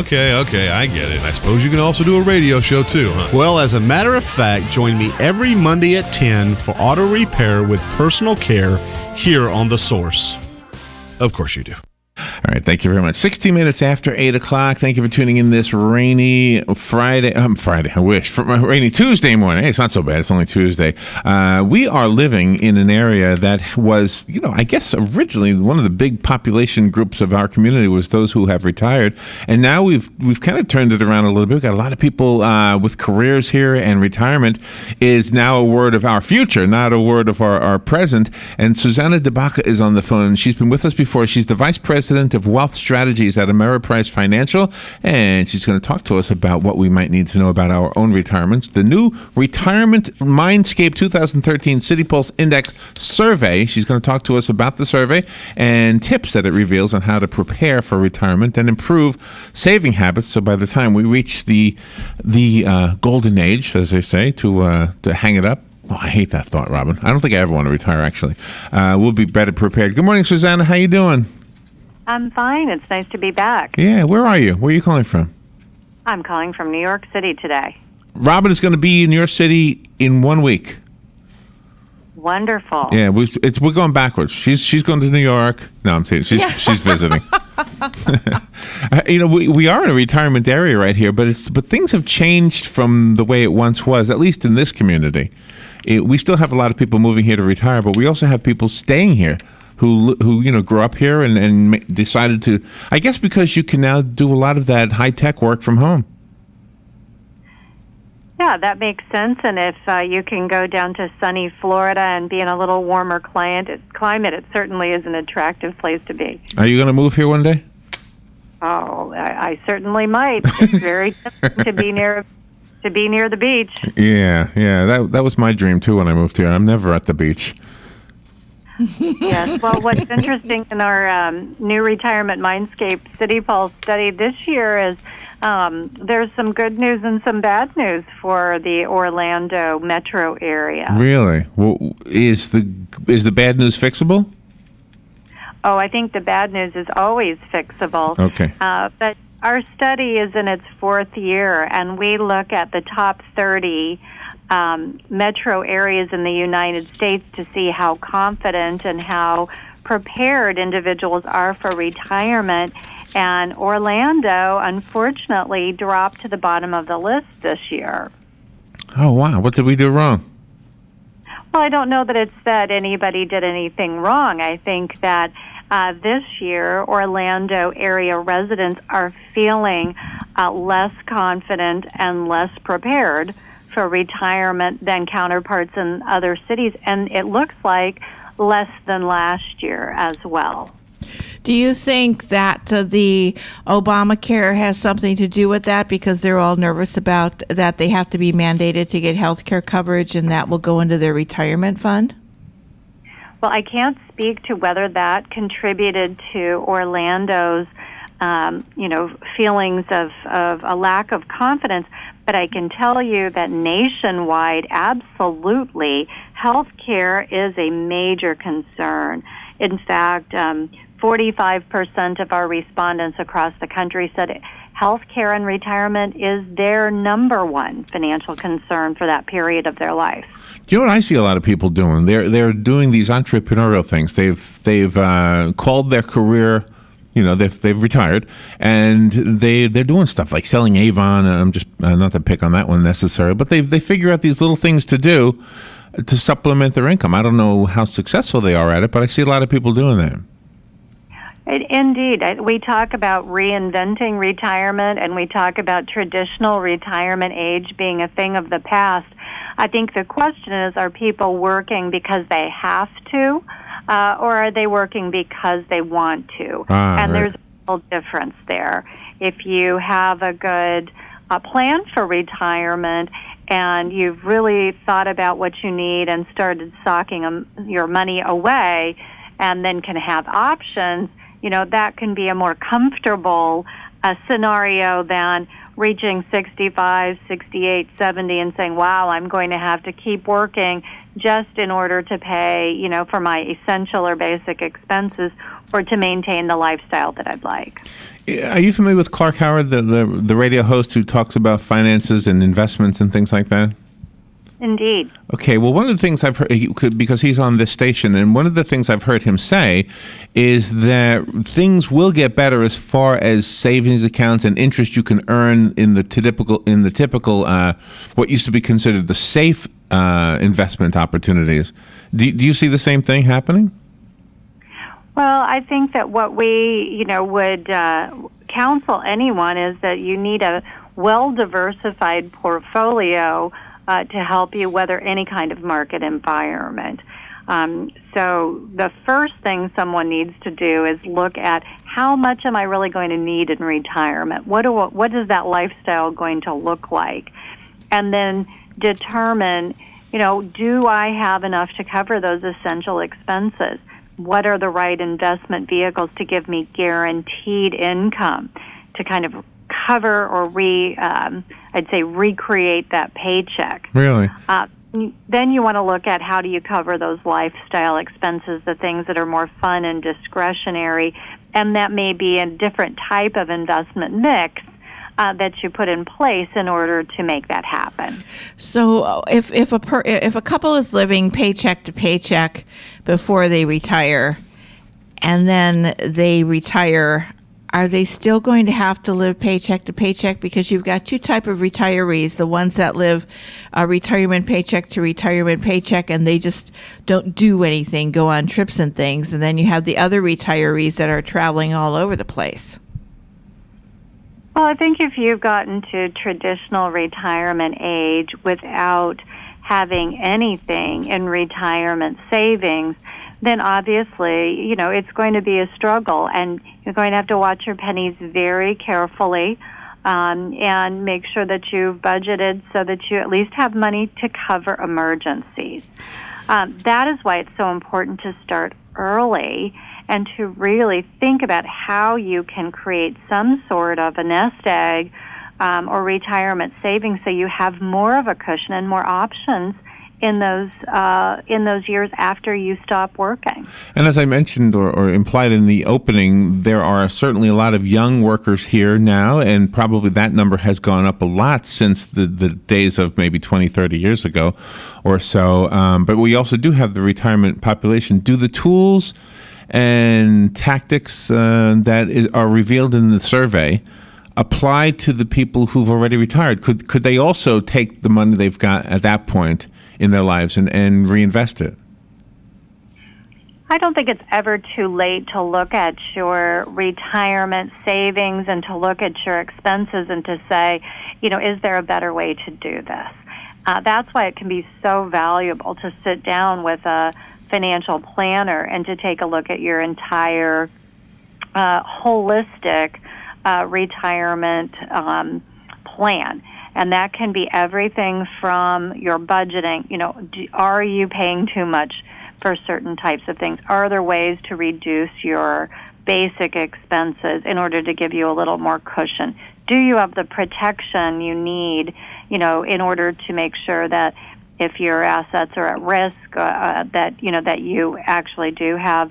Okay, I get it. I suppose you can also do a radio show too, huh? Well, as a matter of fact, join me every Monday at 10 for auto repair with personal care here on The Source. Of course you do. All right, thank you very much. 16 minutes after 8 o'clock. Thank you for tuning in this rainy Friday, I wish, for rainy Tuesday morning. Hey, it's not so bad. It's only Tuesday. We are living in an area that was, I guess originally one of the big population groups of our community was those who have retired. And now we've kind of turned it around a little bit. We've got a lot of people with careers here, and retirement is now a word of our future, not a word of our present. And Susannah De Baca is on the phone. She's been with us before. She's the Vice President of Wealth Strategies at Ameriprise Financial, and she's going to talk to us about what we might need to know about our own retirements. The new Retirement Mindscape 2013 City Pulse Index Survey. She's going to talk to us about the survey and tips that it reveals on how to prepare for retirement and improve saving habits. So by the time we reach the golden age, as they say, to hang it up. Oh, I hate that thought, Robin. I don't think I ever want to retire, actually. We'll be better prepared. Good morning, Susannah. How you doing? I'm fine. It's nice to be back. Yeah, where are you? Where are you calling from? I'm calling from New York City today. Robin is going to be in your city in 1 week. Wonderful. Yeah, we're going backwards. She's going to New York. No, I'm saying she's visiting. We are in a retirement area right here, but things have changed from the way it once was, at least in this community. We still have a lot of people moving here to retire, but we also have people staying here who grew up here and decided to, I guess because you can now do a lot of that high-tech work from home. Yeah, that makes sense. And if you can go down to sunny Florida and be in a little warmer climate, it certainly is an attractive place to be. Are you going to move here one day? Oh, I certainly might. It's very tempting to be near the beach. Yeah. That was my dream too when I moved here. I'm never at the beach. Yes. Well, what's interesting in our new Retirement Mindscape City Pulse study this year is there's some good news and some bad news for the Orlando metro area. Really? Well, is the bad news fixable? Oh, I think the bad news is always fixable. Okay. But our study is in its fourth year, and we look at the top 30 metro areas in the United States to see how confident and how prepared individuals are for retirement. And Orlando, unfortunately, dropped to the bottom of the list this year. Oh, wow. What did we do wrong? Well, I don't know that it's that anybody did anything wrong. I think that this year, Orlando area residents are feeling less confident and less prepared for retirement than counterparts in other cities, and it looks like less than last year as well. Do you think that the Obamacare has something to do with that, because they're all nervous about that they have to be mandated to get health care coverage and that will go into their retirement fund? Well, I can't speak to whether that contributed to Orlando's feelings of a lack of confidence, but I can tell you that nationwide, absolutely, health care is a major concern. In fact, 45% of our respondents across the country said health care and retirement is their number one financial concern for that period of their life. Do you know what I see a lot of people doing? They're doing these entrepreneurial things. They've called their career, they've retired, and they're doing stuff like selling Avon. And I'm just not to pick on that one necessarily, but they figure out these little things to do to supplement their income. I don't know how successful they are at it, but I see a lot of people doing that. Indeed. We talk about reinventing retirement, and we talk about traditional retirement age being a thing of the past. I think the question is, are people working because they have to, or are they working because they want to? And right. There's a little difference there. If you have a good plan for retirement and you've really thought about what you need and started socking your money away and then can have options, that can be a more comfortable scenario than reaching 65, 68, 70 and saying, wow, I'm going to have to keep working just in order to pay, for my essential or basic expenses, or to maintain the lifestyle that I'd like. Are you familiar with Clark Howard, the radio host who talks about finances and investments and things like that? Indeed. Okay, well, one of the things I've heard, because he's on this station, and one of the things I've heard him say is that things will get better as far as savings accounts and interest you can earn in the typical what used to be considered the safe investment opportunities. Do you see the same thing happening? Well, I think that what we, would counsel anyone is that you need a well-diversified portfolio to help you weather any kind of market environment. So the first thing someone needs to do is look at how much am I really going to need in retirement? What is that lifestyle going to look like? And then determine, do I have enough to cover those essential expenses? What are the right investment vehicles to give me guaranteed income to kind of cover or recreate that paycheck? Really? Then you want to look at how do you cover those lifestyle expenses, the things that are more fun and discretionary, and that may be a different type of investment mix that you put in place in order to make that happen. So if a couple is living paycheck to paycheck before they retire, and then they retire, are they still going to have to live paycheck to paycheck? Because you've got two type of retirees, the ones that live retirement paycheck to retirement paycheck, and they just don't do anything, go on trips and things. And then you have the other retirees that are traveling all over the place. Well, I think if you've gotten to traditional retirement age without having anything in retirement savings, then obviously, it's going to be a struggle, and you're going to have to watch your pennies very carefully and make sure that you've budgeted so that you at least have money to cover emergencies. That is why it's so important to start early and to really think about how you can create some sort of a nest egg or retirement savings so you have more of a cushion and more options in those years after you stop working. And as I mentioned or implied in the opening, there are certainly a lot of young workers here now, and probably that number has gone up a lot since the days of maybe 20, 30 years ago or so. But we also do have the retirement population. Do the tools and tactics that are revealed in the survey apply to the people who've already retired? Could they also take the money they've got at that point in their lives and reinvest it? I don't think it's ever too late to look at your retirement savings and to look at your expenses and to say, is there a better way to do this? That's why it can be so valuable to sit down with a financial planner and to take a look at your entire holistic retirement plan. And that can be everything from your budgeting. Are you paying too much for certain types of things? Are there ways to reduce your basic expenses in order to give you a little more cushion? Do you have the protection you need, in order to make sure that if your assets are at risk, that you actually do have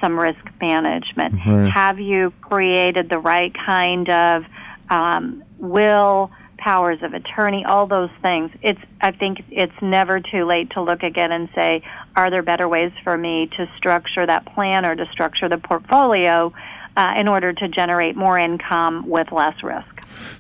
some risk management? Right. Have you created the right kind of will, powers of attorney, all those things? I think it's never too late to look again and say, are there better ways for me to structure that plan or to structure the portfolio in order to generate more income with less risk?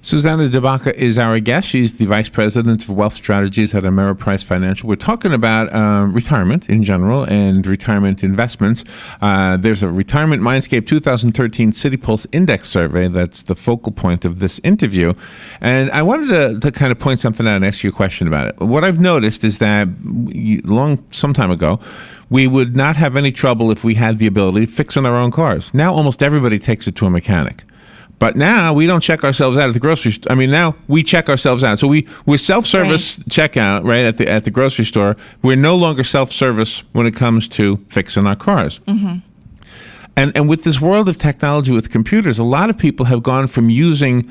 Susannah De Baca is our guest. She's the Vice President of Wealth Strategies at Ameriprise Financial. We're talking about retirement in general and retirement investments. There's a Retirement Mindscape 2013 City Pulse Index Survey that's the focal point of this interview. And I wanted to kind of point something out and ask you a question about it. What I've noticed is that some time ago, we would not have any trouble if we had the ability to fix on our own cars. Now almost everybody takes it to a mechanic. But now we don't check ourselves out at the grocery store. I mean, now we check ourselves out. So we're self-service checkout, right, at the grocery store. We're no longer self-service when it comes to fixing our cars. Mm-hmm. And with this world of technology with computers, a lot of people have gone from using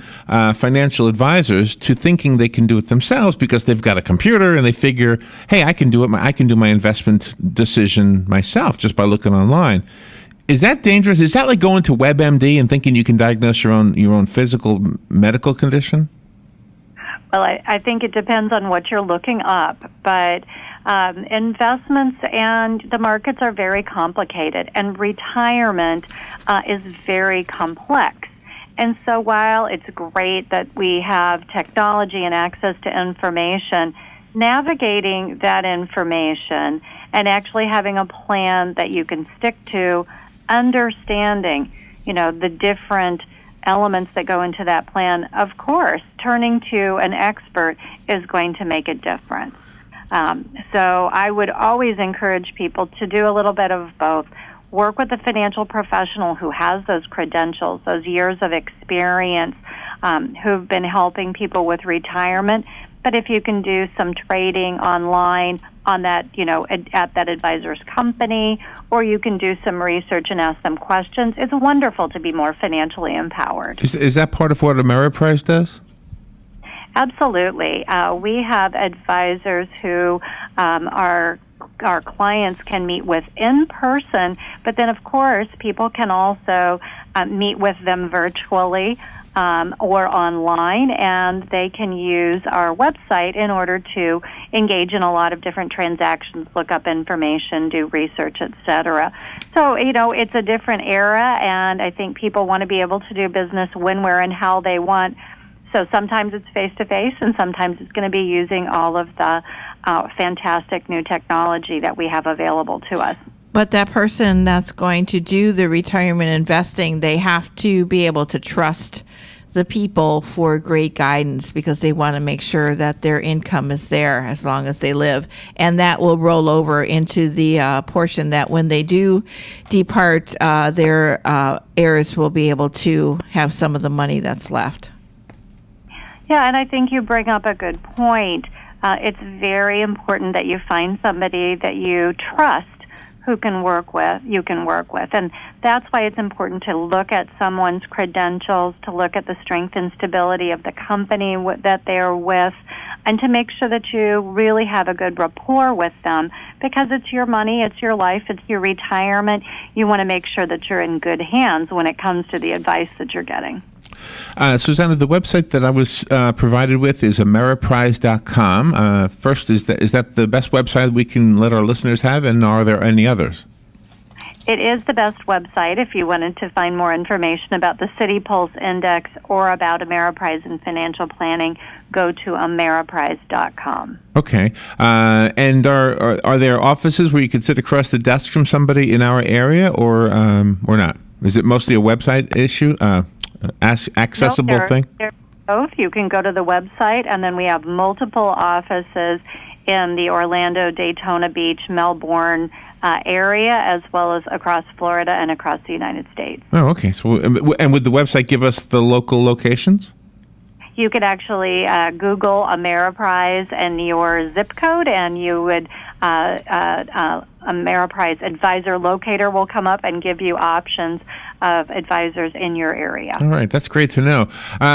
financial advisors to thinking they can do it themselves because they've got a computer and they figure, hey, I can do it. I can do my investment decision myself just by looking online. Is that dangerous? Is that like going to WebMD and thinking you can diagnose your own physical medical condition? Well, I think it depends on what you're looking up, but investments and the markets are very complicated, and retirement is very complex. And so while it's great that we have technology and access to information, navigating that information and actually having a plan that you can stick to, understanding, the different elements that go into that plan, of course, turning to an expert is going to make a difference. So I would always encourage people to do a little bit of both. Work with a financial professional who has those credentials, those years of experience, who've been helping people with retirement. But if you can do some trading online on that, at that advisor's company, or you can do some research and ask them questions, it's wonderful to be more financially empowered. Is that part of what Ameriprise does? Absolutely. We have advisors who our clients can meet with in person, but then, of course, people can also meet with them virtually or online, and they can use our website in order to engage in a lot of different transactions, look up information, do research, etc. So, it's a different era, and I think people want to be able to do business when, where, and how they want. So sometimes it's face-to-face, and sometimes it's going to be using all of the fantastic new technology that we have available to us. But that person that's going to do the retirement investing, they have to be able to trust the people for great guidance, because they want to make sure that their income is there as long as they live. And that will roll over into the portion that when they do depart, their heirs will be able to have some of the money that's left. Yeah, and I think you bring up a good point. It's very important that you find somebody that you trust you can work with. And that's why it's important to look at someone's credentials, to look at the strength and stability of the company that they're with, and to make sure that you really have a good rapport with them, because it's your money, it's your life, it's your retirement. You want to make sure that you're in good hands when it comes to the advice that you're getting. Susannah, the website that I was provided with is Ameriprise.com. First, is that the best website we can let our listeners have, and are there any others? It is the best website. If you wanted to find more information about the City Pulse Index or about Ameriprise and financial planning, go to Ameriprise.com. Okay. And are there offices where you could sit across the desk from somebody in our area, or not? Is it mostly a website issue? Accessible thing? They're both. You can go to the website, and then we have multiple offices in the Orlando, Daytona Beach, Melbourne area, as well as across Florida and across the United States. Oh, okay. So, and would the website give us the local locations? You could actually Google Ameriprise and your zip code, and you would Ameriprise Advisor Locator will come up and give you options of advisors in your area. All right, that's great to know.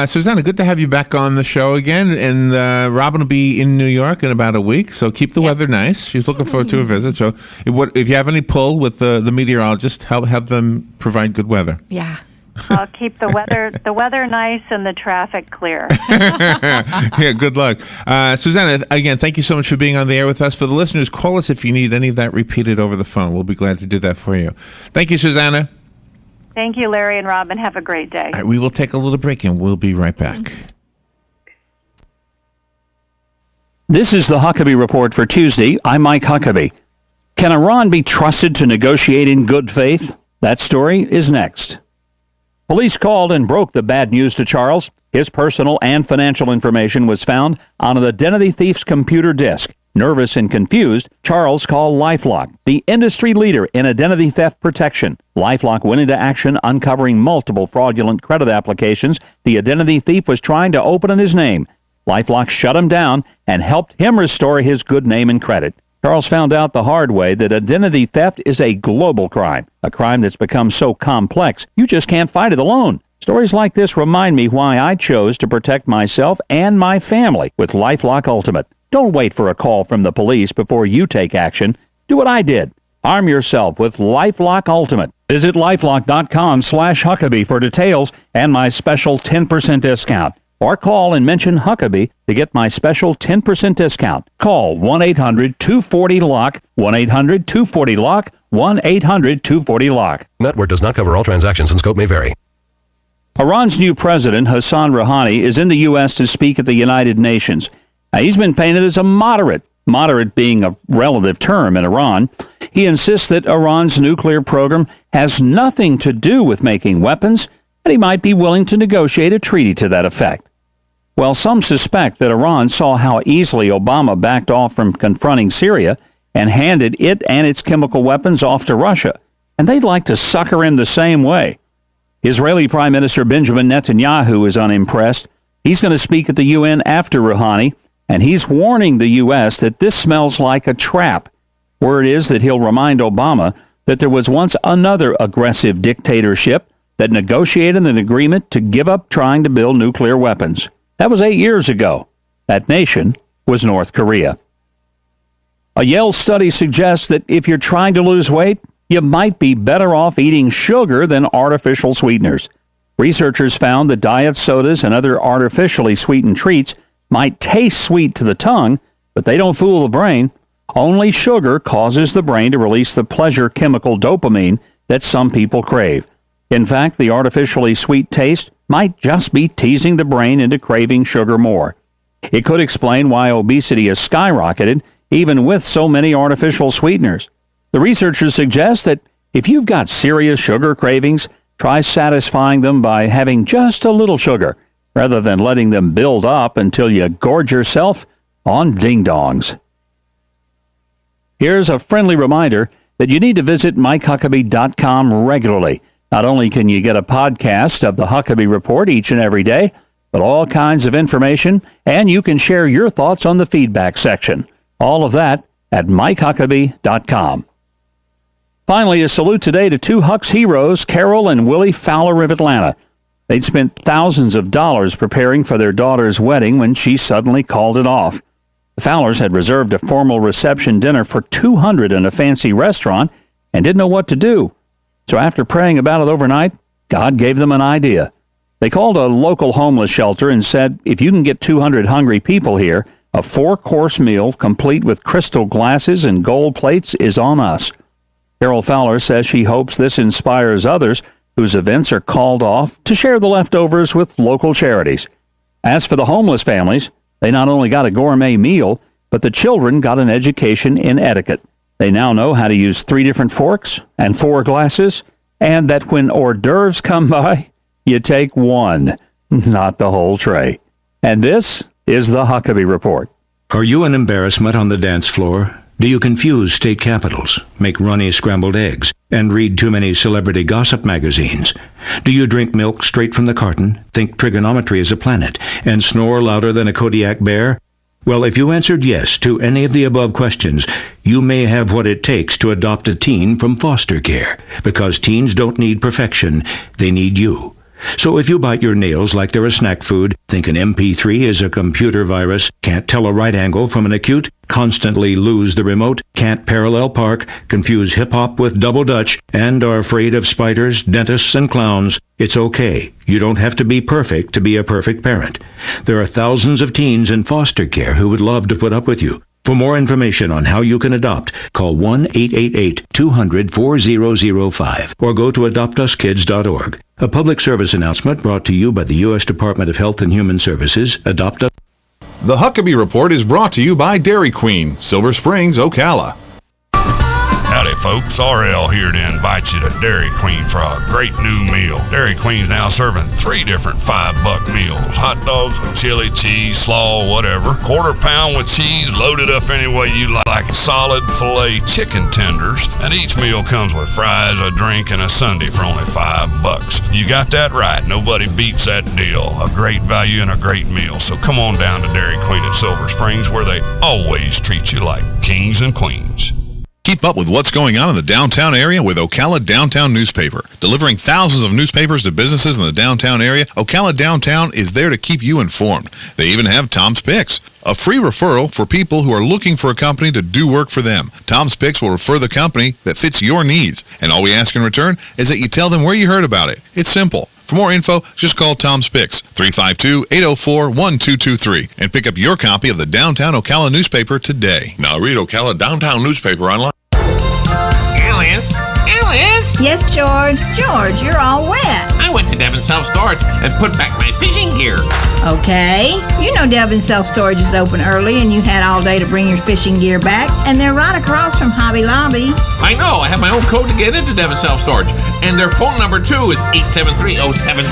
Susannah, good to have you back on the show again. And Robin will be in New York in about a week, so keep the weather nice. She's looking forward to a visit. So if you have any pull with the meteorologist, have them provide good weather. Yeah. I'll keep the weather nice and the traffic clear. Yeah, good luck. Susannah, again, thank you so much for being on the air with us. For the listeners, call us if you need any of that repeated over the phone. We'll be glad to do that for you. Thank you, Susannah. Thank you, Larry and Robin. Have a great day. All right, we will take a little break, and we'll be right back. This is the Huckabee Report for Tuesday. I'm Mike Huckabee. Can Iran be trusted to negotiate in good faith? That story is next. Police called and broke the bad news to Charles. His personal and financial information was found on an identity thief's computer disk. Nervous and confused, Charles called LifeLock, the industry leader in identity theft protection. LifeLock went into action, uncovering multiple fraudulent credit applications the identity thief was trying to open in his name. LifeLock shut him down and helped him restore his good name and credit. Charles found out the hard way that identity theft is a global crime, a crime that's become so complex you just can't fight it alone. Stories like this remind me why I chose to protect myself and my family with LifeLock Ultimate. Don't wait for a call from the police before you take action. Do what I did. Arm yourself with LifeLock Ultimate. Visit lifelock.com/Huckabee for details and my special 10% discount. Or call and mention Huckabee to get my special 10% discount. Call 1-800-240-LOCK, 1-800-240-LOCK, 1-800-240-LOCK. Network does not cover all transactions and scope may vary. Iran's new president, Hassan Rouhani, is in the U.S. to speak at the United Nations. Now, he's been painted as a moderate being a relative term in Iran. He insists that Iran's nuclear program has nothing to do with making weapons, and he might be willing to negotiate a treaty to that effect. Well, some suspect that Iran saw how easily Obama backed off from confronting Syria and handed it and its chemical weapons off to Russia, and they'd like to sucker him the same way. Israeli Prime Minister Benjamin Netanyahu is unimpressed. He's going to speak at the UN after Rouhani, and he's warning the U.S. that this smells like a trap. Word is that he'll remind Obama that there was once another aggressive dictatorship that negotiated an agreement to give up trying to build nuclear weapons. That was 8 years ago. That nation was North Korea. A Yale study suggests that if you're trying to lose weight, you might be better off eating sugar than artificial sweeteners. Researchers found that diet sodas and other artificially sweetened treats might taste sweet to the tongue, but they don't fool the brain. Only sugar causes the brain to release the pleasure chemical dopamine that some people crave. In fact, the artificially sweet taste might just be teasing the brain into craving sugar more. It could explain why obesity has skyrocketed, even with so many artificial sweeteners. The researchers suggest that if you've got serious sugar cravings, try satisfying them by having just a little sugar, rather than letting them build up until you gorge yourself on ding-dongs. Here's a friendly reminder that you need to visit MikeHuckabee.com regularly. Not only can you get a podcast of the Huckabee Report each and every day, but all kinds of information, and you can share your thoughts on the feedback section. All of that at MikeHuckabee.com. Finally, a salute today to two Hucks heroes, Carol and Willie Fowler of Atlanta. They'd spent thousands of dollars preparing for their daughter's wedding when she suddenly called it off. The Fowlers had reserved a formal reception dinner for 200 in a fancy restaurant and didn't know what to do. So after praying about it overnight, God gave them an idea. They called a local homeless shelter and said, if you can get 200 hungry people here, a 4-course meal complete with crystal glasses and gold plates is on us. Carol Fowler says she hopes this inspires others whose events are called off to share the leftovers with local charities. As for the homeless families, they not only got a gourmet meal, but the children got an education in etiquette. They now know how to use 3 different forks and 4 glasses, and that when hors d'oeuvres come by, you take 1, not the whole tray. And this is the Huckabee Report. Are you an embarrassment on the dance floor? Do you confuse state capitals, make runny scrambled eggs, and read too many celebrity gossip magazines? Do you drink milk straight from the carton, think trigonometry is a planet, and snore louder than a Kodiak bear? Well, if you answered yes to any of the above questions, you may have what it takes to adopt a teen from foster care, because teens don't need perfection, they need you. So if you bite your nails like they're a snack food, think an MP3 is a computer virus, can't tell a right angle from an acute, constantly lose the remote, can't parallel park, confuse hip-hop with double dutch, and are afraid of spiders, dentists, and clowns, it's okay. You don't have to be perfect to be a perfect parent. There are thousands of teens in foster care who would love to put up with you. For more information on how you can adopt, call 1-888-200-4005 or go to adoptuskids.org. A public service announcement brought to you by the U.S. Department of Health and Human Services, Adopt Us. The Huckabee Report is brought to you by Dairy Queen, Silver Springs, Ocala. Howdy, folks. RL here to invite you to Dairy Queen for a great new meal. Dairy Queen's now serving 3 different $5 meals. Hot dogs with chili, cheese, slaw, whatever. Quarter pound with cheese, loaded up any way you like. Solid filet chicken tenders. And each meal comes with fries, a drink, and a sundae for only $5. You got that right. Nobody beats that deal. A great value and a great meal. So come on down to Dairy Queen at Silver Springs, where they always treat you like kings and queens. Keep up with what's going on in the downtown area with Ocala Downtown Newspaper. Delivering thousands of newspapers to businesses in the downtown area, Ocala Downtown is there to keep you informed. They even have Tom's Picks, a free referral for people who are looking for a company to do work for them. Tom's Picks will refer the company that fits your needs, and all we ask in return is that you tell them where you heard about it. It's simple. For more info, just call Tom's Picks, 352-804-1223, and pick up your copy of the Downtown Ocala newspaper today. Now read Ocala Downtown newspaper online. Alice? Yes, George. George, you're all wet. I went to Devon Self-Storage and put back my fishing gear. Okay. You know Devon Self-Storage is open early and you had all day to bring your fishing gear back, and they're right across from Hobby Lobby. I know. I have my own code to get into Devon Self-Storage, and their phone number, too, is 873-0777.